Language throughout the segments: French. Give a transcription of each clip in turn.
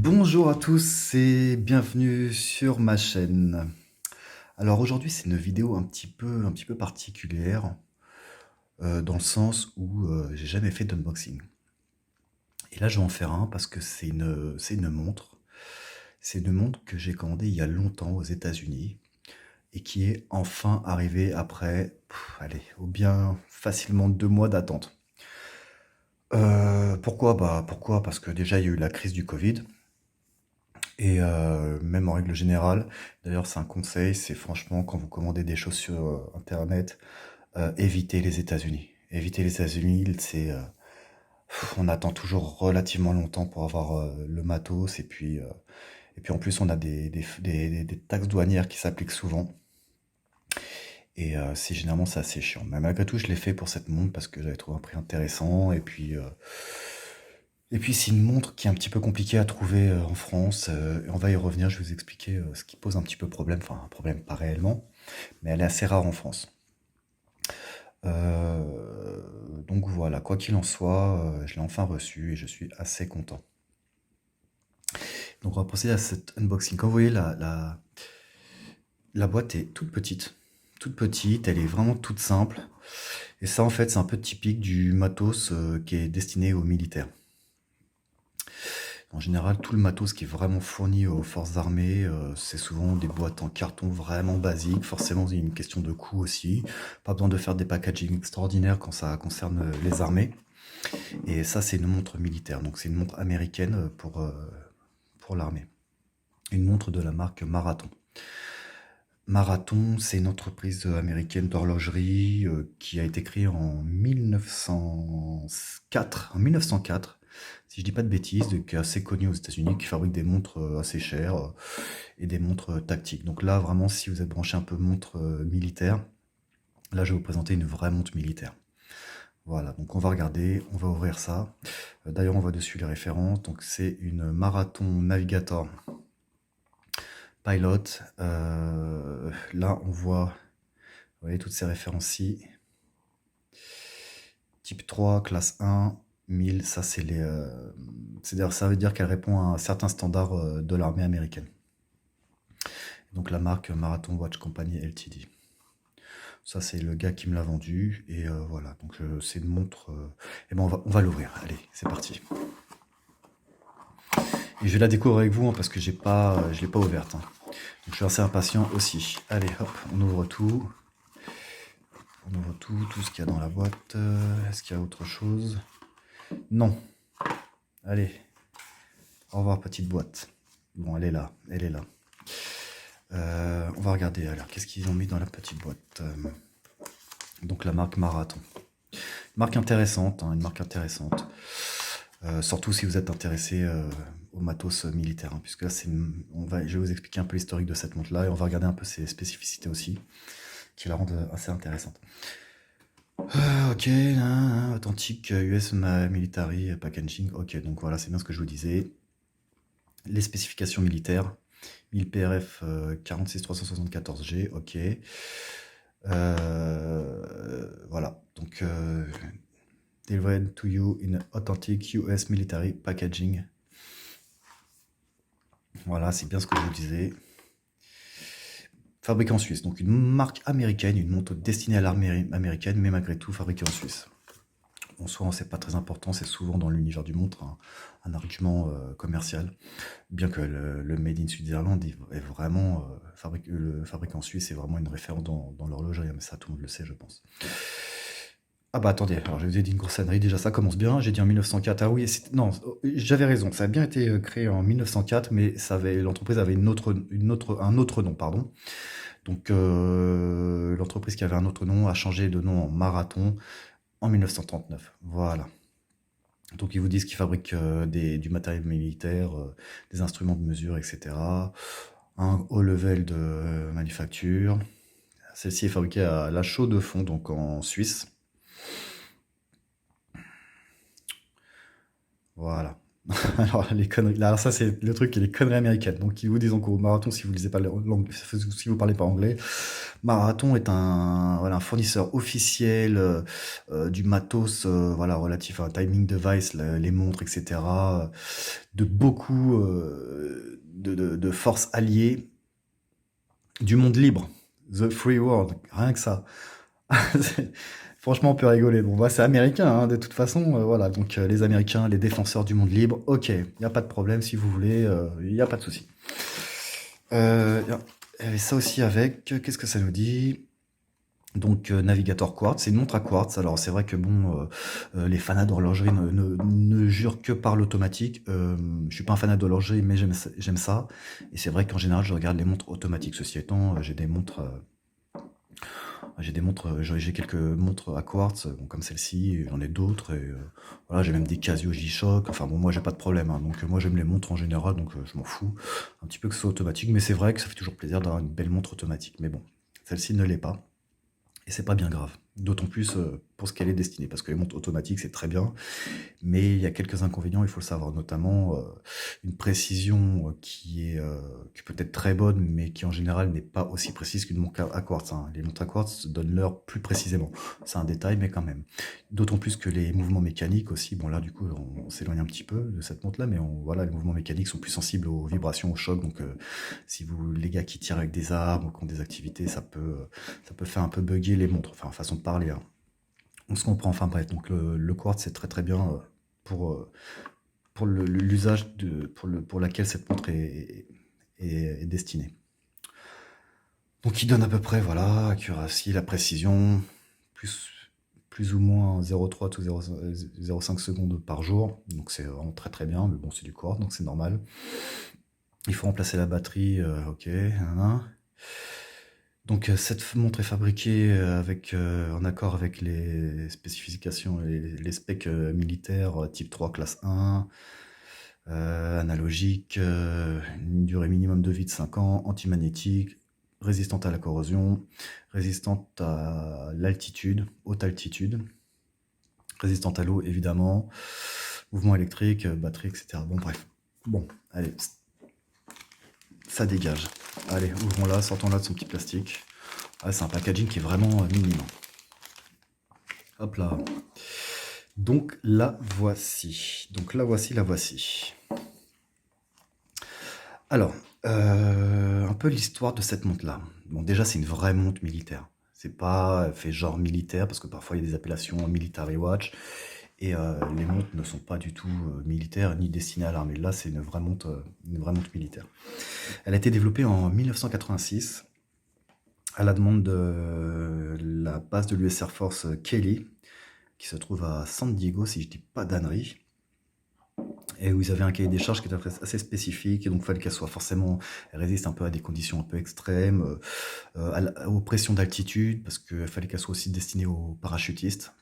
Bonjour à tous et bienvenue sur ma chaîne. Alors aujourd'hui c'est une vidéo un petit peu particulière dans le sens où j'ai jamais fait d'unboxing. Et là je vais en faire un parce que c'est une montre. C'est une montre que j'ai commandée il y a longtemps aux États-Unis et qui est enfin arrivée après, allez, au bien facilement 2 mois d'attente. Pourquoi? Pourquoi? Parce que déjà il y a eu la crise du Covid. Et même en règle générale, d'ailleurs c'est un conseil, c'est franchement quand vous commandez des choses sur internet, évitez les États-Unis. Évitez les États-Unis, on attend toujours relativement longtemps pour avoir le matos et puis en plus on a des taxes douanières qui s'appliquent souvent et c'est généralement c'est assez chiant. Mais malgré tout je l'ai fait pour cette montre parce que j'avais trouvé un prix intéressant et puis c'est une montre qui est un petit peu compliquée à trouver en France. Et on va y revenir, je vais vous expliquer ce qui pose un petit peu problème, enfin un problème pas réellement, mais elle est assez rare en France. Donc voilà, quoi qu'il en soit, je l'ai enfin reçue et je suis assez content. Donc on va procéder à cet unboxing. Comme vous voyez, la boîte est toute petite, elle est vraiment toute simple. Et ça en fait c'est un peu typique du matos qui est destiné aux militaires. En général, tout le matos qui est vraiment fourni aux forces armées, c'est souvent des boîtes en carton vraiment basiques. Forcément, il y a une question de coût aussi. Pas besoin de faire des packaging extraordinaires quand ça concerne les armées. Et ça, c'est une montre militaire. Donc, c'est une montre américaine pour l'armée. Une montre de la marque Marathon. Marathon, c'est une entreprise américaine d'horlogerie qui a été créée en 1904. En 1904, si je dis pas de bêtises, qui est assez connue aux États-Unis, qui fabrique des montres assez chères et des montres tactiques. Donc là, vraiment, si vous êtes branché un peu montre militaire, là, je vais vous présenter une vraie montre militaire. Voilà, donc on va regarder, on va ouvrir ça. D'ailleurs, on voit dessus les références. Donc c'est une Marathon Navigator Pilot. Là, on voit, vous voyez, toutes ces références-ci. Type 3, classe 1, 1000, ça c'est c'est-à-dire, ça veut dire qu'elle répond à un certain standard de l'armée américaine. Donc la marque Marathon Watch Company Ltd. Ça c'est le gars qui me l'a vendu et voilà. Donc c'est une montre. Et ben on va l'ouvrir. Allez, c'est parti. Et je vais la découvrir avec vous hein, parce que je l'ai pas ouverte. Hein. Donc je suis assez impatient aussi. Allez, hop, on ouvre tout. On ouvre tout ce qu'il y a dans la boîte. Est-ce qu'il y a autre chose? Non. Allez, au revoir petite boîte. Bon, elle est là, elle est là. On va regarder alors, qu'est-ce qu'ils ont mis dans la petite boîte. Donc la marque Marathon. Marque intéressante, hein, une marque intéressante. Surtout si vous êtes intéressé au matos militaire, hein, puisque là, je vais vous expliquer un peu l'historique de cette montre-là et on va regarder un peu ses spécificités aussi, qui la rendent assez intéressante. Ok, authentique US Military Packaging. Ok, donc voilà, c'est bien ce que je vous disais. Les spécifications militaires. 1000 PRF 46374G, ok. Voilà, donc delivered to you in authentic US military packaging. Voilà, c'est bien ce que je vous disais. Fabriqué en Suisse, donc une marque américaine, une montre destinée à l'armée américaine, mais malgré tout fabriquée en Suisse. En soi, c'est pas très important, c'est souvent dans l'univers du montre un argument commercial, bien que le Made in Switzerland est vraiment le fabriqué en Suisse est vraiment une référence dans l'horlogerie, mais ça tout le monde le sait, je pense. Ah bah attendez, alors je vous ai dit une grossanerie, déjà ça commence bien, j'ai dit en 1904, ah oui, non, j'avais raison, ça a bien été créé en 1904, mais l'entreprise avait un autre nom, pardon. Donc l'entreprise qui avait un autre nom a changé de nom en Marathon en 1939, voilà. Donc ils vous disent qu'ils fabriquent du matériel militaire, des instruments de mesure, etc. Un haut level de manufacture. Celle-ci est fabriquée à La Chaux-de-Fonds, donc en Suisse. Voilà. Alors, les conneries. Alors, ça, c'est le truc, les conneries américaines. Donc, ils vous disent en cours, Marathon, si vous lisez pas l'anglais, si vous parlez pas anglais, Marathon est un fournisseur officiel du matos, voilà, relatif à un timing device, les montres, etc., de beaucoup de forces alliées du monde libre. The Free World, rien que ça. Franchement, on peut rigoler. Bon, bah, c'est américain, hein, de toute façon. Voilà, donc les Américains, les défenseurs du monde libre, ok, il n'y a pas de problème si vous voulez, il n'y a pas de souci. Il y avait ça aussi avec, qu'est-ce que ça nous dit? Donc, navigateur quartz, c'est une montre à quartz. Alors, c'est vrai que bon, les fanats d'horlogerie ne jurent que par l'automatique. Je suis pas un fanat d'horlogerie, mais j'aime ça. Et c'est vrai qu'en général, je regarde les montres automatiques. Ceci étant, j'ai quelques montres à quartz, bon, comme celle-ci, et j'en ai d'autres, et voilà, j'ai même des Casio G-Shock, enfin bon, moi j'ai pas de problème, hein, donc moi j'aime les montres en général, donc je m'en fous, un petit peu que ce soit automatique, mais c'est vrai que ça fait toujours plaisir d'avoir une belle montre automatique, mais bon, celle-ci ne l'est pas. Et c'est pas bien grave. D'autant plus pour ce qu'elle est destinée. Parce que les montres automatiques, c'est très bien. Mais il y a quelques inconvénients, il faut le savoir. Notamment une précision qui peut être très bonne, mais qui en général n'est pas aussi précise qu'une montre à quartz, hein. Les montres à quartz donnent l'heure plus précisément. C'est un détail, mais quand même. D'autant plus que les mouvements mécaniques aussi, bon là du coup on s'éloigne un petit peu de cette montre-là, mais voilà, les mouvements mécaniques sont plus sensibles aux vibrations, aux chocs. Donc si vous, les gars qui tirent avec des armes ou qui ont des activités, ça peut faire un peu bugger les montres, enfin façon de parler, hein. On se comprend, enfin bref, donc le quartz c'est très très bien pour, euh, pour l'usage pour laquelle cette montre est destinée. Donc il donne à peu près, voilà, accuracy, la précision, plus, plus ou moins 0,3 ou 0,5 secondes par jour, donc c'est vraiment très très bien, mais bon c'est du quartz, donc c'est normal. Il faut remplacer la batterie, ok, hein. Donc cette montre est fabriquée en accord avec les spécifications et les specs militaires type 3 classe 1, analogique, une durée minimum de vie de 5 ans, antimagnétique, résistante à la corrosion, résistante à l'altitude, haute altitude, résistante à l'eau évidemment, mouvement électrique, batterie, etc. Bon bref, bon, allez, ça dégage. Allez, ouvrons-la, sortons-la de son petit plastique. Ah, c'est un packaging qui est vraiment minime. Hop là. Donc la voici. La voici. Alors, un peu l'histoire de cette montre-là. Bon, déjà, c'est une vraie montre militaire. C'est pas fait genre militaire, parce que parfois il y a des appellations military watch, et les montres ne sont pas du tout militaires ni destinées à l'armée. Là, c'est une vraie montre militaire. Elle a été développée en 1986 à la demande de la base de l'US Air Force Kelly, qui se trouve à San Diego, si je dis pas d'ânerie, et où ils avaient un cahier des charges qui était assez spécifique, et donc il fallait qu'elle soit forcément, elle résiste un peu à des conditions un peu extrêmes, aux pressions d'altitude, parce qu'il fallait qu'elle soit aussi destinée aux parachutistes.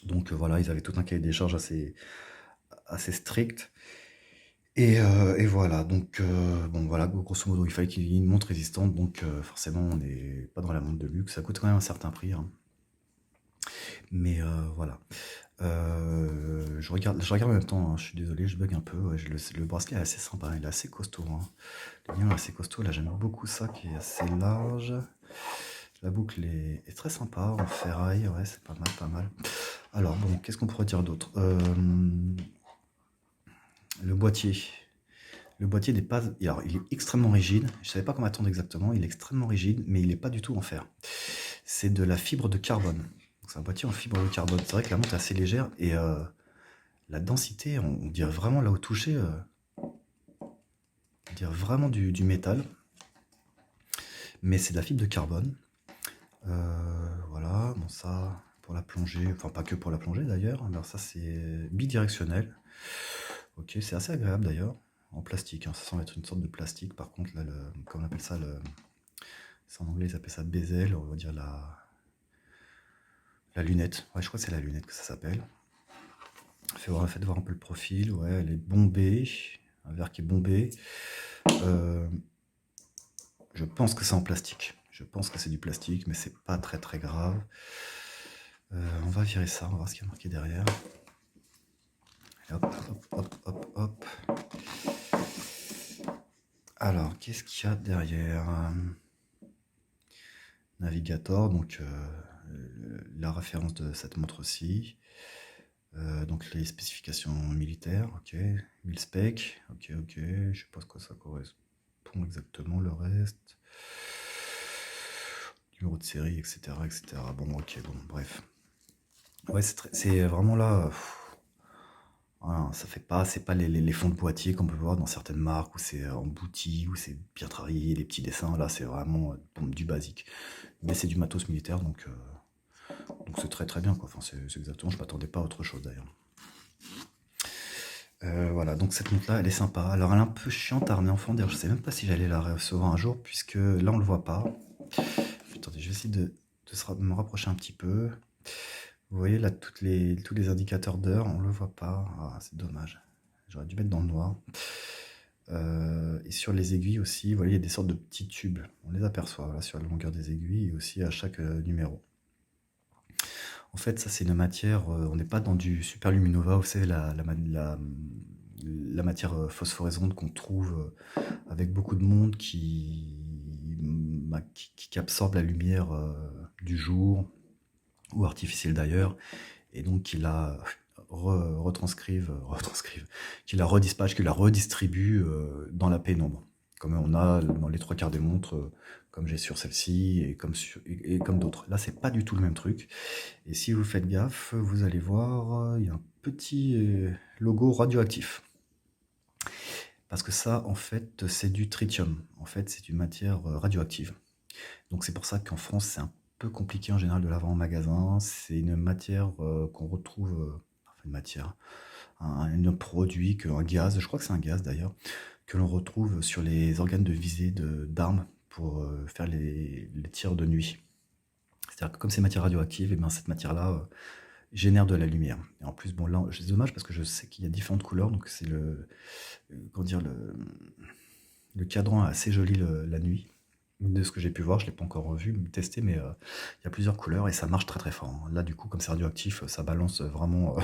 Donc voilà, ils avaient tout un cahier des charges assez strict. Et voilà, donc bon voilà, grosso modo, il fallait qu'il y ait une montre résistante, donc forcément, on n'est pas dans la montre de luxe, ça coûte quand même un certain prix, hein. Mais voilà. Je regarde en même temps, hein, je suis désolé, je bug un peu. Ouais, le bracelet est assez sympa, il est assez costaud, hein. Le mien est assez costaud, là j'aime beaucoup ça qui est assez large. La boucle est très sympa, en ferraille, ouais, c'est pas mal, pas mal. Alors bon, qu'est-ce qu'on pourrait dire d'autre? Le boîtier. Le boîtier n'est pas. Alors, il est extrêmement rigide. Je ne savais pas comment attendre exactement. Il est extrêmement rigide, mais il n'est pas du tout en fer. C'est de la fibre de carbone. Donc, c'est un boîtier en fibre de carbone. C'est vrai que la montre est assez légère et la densité, on dirait vraiment là au toucher, on dirait vraiment du métal. Mais c'est de la fibre de carbone. Voilà, bon, ça pour la plongée, enfin pas que pour la plongée d'ailleurs. Alors, ça c'est bidirectionnel. Ok, c'est assez agréable d'ailleurs. En plastique, hein. Ça semble être une sorte de plastique. Par contre, là, comme on appelle ça, c'est en anglais, ils appellent ça bezel, on va dire la lunette. Ouais, je crois que c'est la lunette que ça s'appelle. Faites voir un peu le profil. Ouais, elle est bombée. Un verre qui est bombé. Je pense que c'est en plastique. Je pense que c'est du plastique, mais c'est pas très très grave. On va virer ça, on va voir ce qu'il y a marqué derrière. Hop, hop, hop, hop, hop. Alors, qu'est-ce qu'il y a derrière? Navigator, donc la référence de cette montre-ci. Donc les spécifications militaires, ok. 1000 specs, ok, ok. Je sais pas ce que ça correspond exactement, le reste. Numéro de série, etc., etc. Bon, ok, bon, bref. Ouais, c'est vraiment là. Voilà, ça fait pas, c'est pas les fonds de boîtier qu'on peut voir dans certaines marques où c'est embouti, où c'est bien travaillé, les petits dessins. Là, c'est vraiment bon, du basique. Mais c'est du matos militaire, donc c'est très très bien, quoi. Enfin, c'est exactement, je m'attendais pas à autre chose d'ailleurs. Voilà, donc cette montre-là, elle est sympa. Alors, elle est un peu chiante à ramener en fond. D'ailleurs, je sais même pas si j'allais la recevoir un jour, puisque là, on le voit pas. Attendez, je vais essayer de me rapprocher un petit peu. Vous voyez là, tous les indicateurs d'heure, on le voit pas. Ah, c'est dommage. J'aurais dû mettre dans le noir. Et sur les aiguilles aussi, vous voyez, il y a des sortes de petits tubes. On les aperçoit là, sur la longueur des aiguilles et aussi à chaque numéro. En fait, ça, c'est une matière. On n'est pas dans du super luminova, vous savez, la matière phosphorescente qu'on trouve avec beaucoup de monde qui absorbe la lumière du jour, ou artificielle d'ailleurs, et donc qui la qui la redispatche, qui la redistribue dans la pénombre. Comme on a dans les trois quarts des montres, comme j'ai sur celle-ci et comme d'autres. Là, c'est pas du tout le même truc. Et si vous faites gaffe, vous allez voir, il y a un petit logo radioactif. Parce que ça, en fait, c'est du tritium. En fait, c'est une matière radioactive. Donc c'est pour ça qu'en France, c'est un peu compliqué en général de l'avoir en magasin. C'est une matière qu'on retrouve, enfin une matière, un produit, un gaz, je crois que c'est un gaz d'ailleurs, que l'on retrouve sur les organes de visée d'armes pour faire les tirs de nuit. C'est-à-dire que comme c'est matière radioactive, et bien cette matière-là génère de la lumière. Et en plus, bon là, c'est dommage parce que je sais qu'il y a différentes couleurs, donc c'est comment dire, le cadran est assez joli la nuit. De ce que j'ai pu voir, je ne l'ai pas encore vu, testé, mais il y a plusieurs couleurs et ça marche très très fort, hein. Là, du coup, comme c'est radioactif, ça balance vraiment,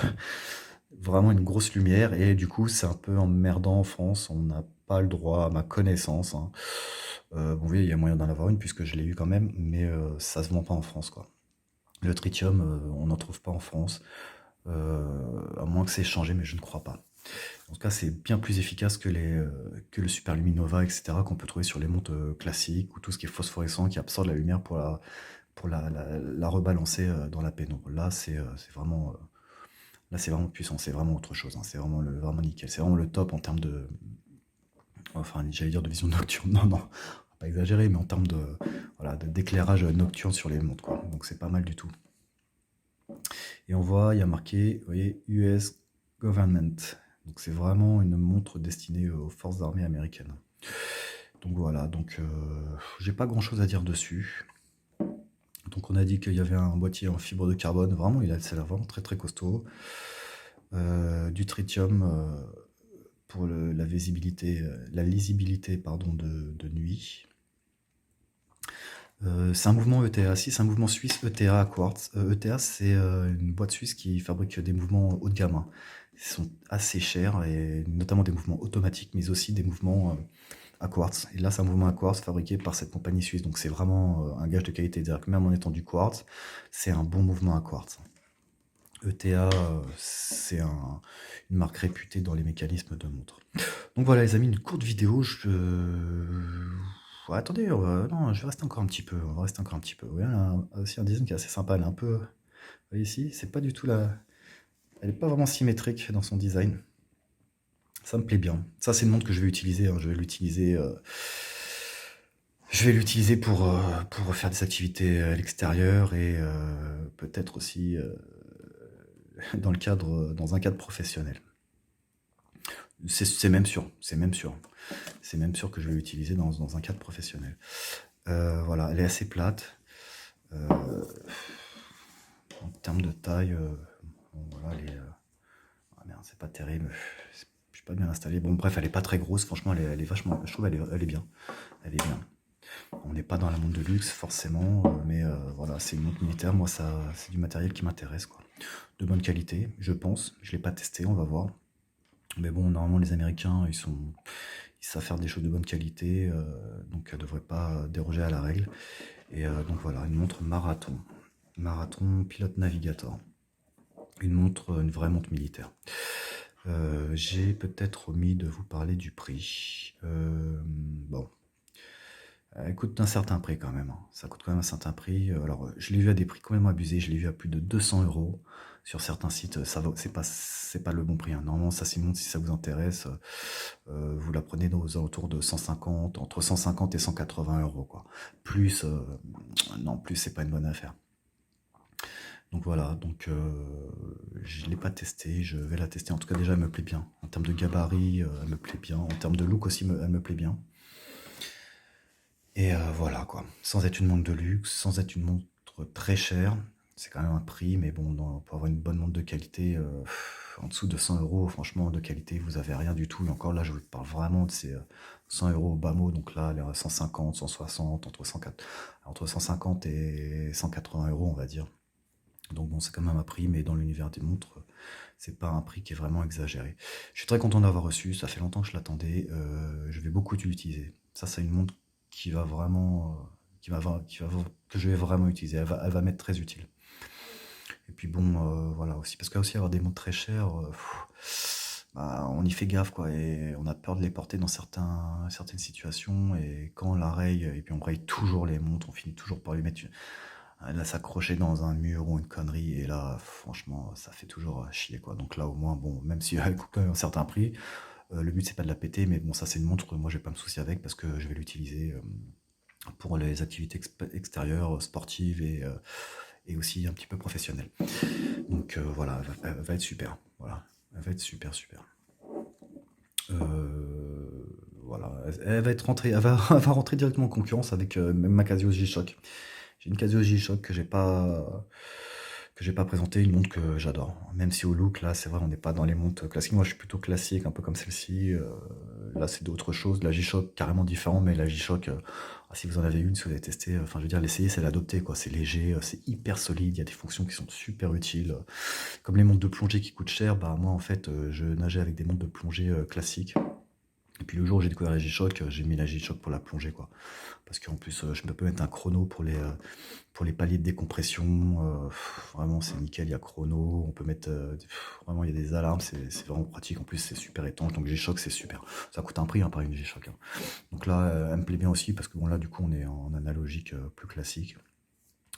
vraiment une grosse lumière et du coup, c'est un peu emmerdant en France. On n'a pas le droit, à ma connaissance, hein. Bon, oui, il y a moyen d'en avoir une puisque je l'ai eu quand même, mais ça se vend pas en France, quoi. Le tritium, on n'en trouve pas en France, à moins que c'est changé, mais je ne crois pas. En tout cas, c'est bien plus efficace que le Super Luminova, etc., qu'on peut trouver sur les montres classiques ou tout ce qui est phosphorescent qui absorbe la lumière pour la rebalancer dans la pénombre. Là, c'est vraiment puissant, c'est vraiment autre chose, hein. C'est vraiment nickel. C'est vraiment le top en termes de. Enfin, j'allais dire de vision nocturne. Non, non, on va pas exagérer, mais en termes voilà, d'éclairage nocturne sur les montres, quoi. Donc, c'est pas mal du tout. Et on voit, il y a marqué, vous voyez, US Government. Donc c'est vraiment une montre destinée aux forces armées américaines. Donc voilà, donc j'ai pas grand chose à dire dessus. Donc on a dit qu'il y avait un boîtier en fibre de carbone, vraiment il a l'air vraiment très très costaud. Du tritium pour la visibilité, la lisibilité pardon, de nuit. C'est un mouvement ETA, si c'est un mouvement suisse ETA à quartz. ETA c'est une boîte suisse qui fabrique des mouvements haut de gamme, hein. Ils sont assez chers, et notamment des mouvements automatiques, mais aussi des mouvements à quartz. Et là c'est un mouvement à quartz fabriqué par cette compagnie suisse, donc c'est vraiment un gage de qualité. C'est-à-dire que même en étant du quartz, c'est un bon mouvement à quartz. ETA, c'est une marque réputée dans les mécanismes de montre. Donc voilà les amis, une courte vidéo. Ouais, attendez, non, je vais rester encore un petit peu. On va rester encore un petit peu. Ouais, aussi un design qui est assez sympa. Elle est un peu. Vous voyez ici, c'est pas du tout la. Elle est pas vraiment symétrique dans son design. Ça me plaît bien. Ça, c'est une montre que je vais utiliser, hein. Je vais l'utiliser pour faire des activités à l'extérieur et peut-être aussi dans un cadre professionnel. C'est même sûr, c'est même sûr. C'est même sûr que je vais l'utiliser dans un cadre professionnel. Voilà, elle est assez plate. En termes de taille, bon, voilà, ah merde, c'est pas terrible. Je suis pas bien installé. Bon, bref, elle est pas très grosse. Franchement, elle est vachement. Je trouve elle est bien. Elle est bien. On n'est pas dans la montre de luxe forcément, mais voilà, c'est une montre militaire. Moi, ça, c'est du matériel qui m'intéresse, quoi. De bonne qualité, je pense. Je l'ai pas testé, on va voir. Mais bon, normalement, les Américains, ils savent faire des choses de bonne qualité, donc elle ne devrait pas déroger à la règle. Et donc voilà, une montre marathon. Marathon pilote navigator. Une montre, une vraie montre militaire. J'ai peut-être omis de vous parler du prix. Bon, elle coûte un certain prix quand même, hein. Ça coûte quand même un certain prix. Alors, je l'ai vu à des prix complètement abusés. Je l'ai vu à plus de 200 € sur certains sites. Ça va, c'est pas le bon prix, hein. Normalement, ça, Simon, si ça vous intéresse, vous la prenez aux alentours de 150, entre 150 et 180 € quoi. Plus, non, plus, c'est pas une bonne affaire. Donc voilà, donc je l'ai pas testée, je vais la tester. En tout cas, déjà, elle me plaît bien. En termes de gabarit, elle me plaît bien. En termes de look aussi, elle me plaît bien. Et voilà quoi. Sans être une montre de luxe, sans être une montre très chère. C'est quand même un prix, mais bon, pour avoir une bonne montre de qualité, en dessous de 100 €, franchement, de qualité, vous avez rien du tout. Et encore là, je vous parle vraiment de ces 100 € au bas mot. Donc là, elle est à 150, 160, entre 150 et 180 €, on va dire. Donc bon, c'est quand même un prix, mais dans l'univers des montres, c'est pas un prix qui est vraiment exagéré. Je suis très content d'avoir reçu, ça fait longtemps que je l'attendais. Je vais beaucoup l'utiliser. Ça, c'est une montre qui va vraiment, que je vais vraiment utiliser. Elle va m'être très utile. Et puis bon, voilà aussi, parce qu'aussi avoir des montres très chères, bah, on y fait gaffe quoi, et on a peur de les porter dans certaines situations. Et quand on la raye, et puis on raye toujours les montres, on finit toujours par lui mettre là, s'accrocher dans un mur ou une connerie, et là, franchement, ça fait toujours chier, quoi. Donc là, au moins, bon, même si elle coûte quand même un certain prix, le but, c'est pas de la péter, mais bon, ça, c'est une montre, moi, je vais pas me soucier avec, parce que je vais l'utiliser pour les activités extérieures, sportives, et aussi un petit peu professionnelles. Donc voilà, elle va être super. Voilà, elle va être super, super. Voilà, elle va être rentrée, elle va rentrer directement en concurrence avec même ma Casio G-Shock. J'ai une Casio G-Shock que j'ai pas présenté, une montre que j'adore. Même si au look, là, c'est vrai, on n'est pas dans les montres classiques. Moi, je suis plutôt classique, un peu comme celle-ci. Là, c'est d'autres choses. La G-Shock, carrément différent, mais la G-Shock, si vous en avez une, si vous avez testé, enfin, je veux dire, l'essayer, c'est l'adopter, quoi. C'est léger, c'est hyper solide. Il y a des fonctions qui sont super utiles. Comme les montres de plongée qui coûtent cher, bah, moi, en fait, je nageais avec des montres de plongée classiques. Et puis le jour où j'ai découvert la G-Shock, j'ai mis la G-Shock pour la plongée, quoi. Parce qu'en plus, je peux mettre un chrono pour les paliers de décompression. Vraiment, c'est nickel, il y a chrono. On peut mettre. Vraiment, il y a des alarmes, c'est vraiment pratique. En plus, c'est super étanche. Donc G-Shock, c'est super. Ça coûte un prix, hein, pareil, une G-Shock, hein. Donc là, elle me plaît bien aussi parce que bon, là, du coup, on est en analogique plus classique.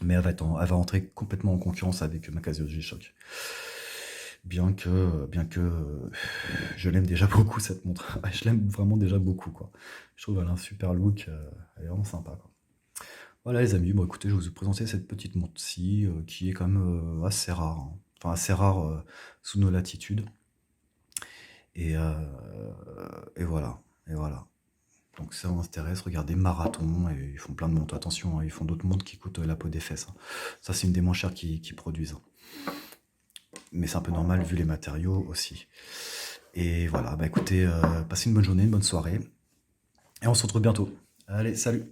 Mais elle va entrer complètement en concurrence avec ma Casio G-Shock. Bien que je l'aime déjà beaucoup cette montre. Je l'aime vraiment déjà beaucoup quoi. Je trouve qu'elle a un super look, elle est vraiment sympa quoi. Voilà les amis, bon écoutez, je vous ai présenté cette petite montre-ci qui est quand même assez rare, hein. Enfin assez rare sous nos latitudes. Et, euh, et voilà, et voilà. Donc si ça vous intéresse, regardez Marathon, et ils font plein de montres. Attention, hein, ils font d'autres montres qui coûtent la peau des fesses, hein. Ça c'est une des moins chères qu'ils produisent, hein. Mais c'est un peu normal vu les matériaux aussi. Et voilà, bah écoutez, passez une bonne journée, une bonne soirée, et on se retrouve bientôt. Allez, salut!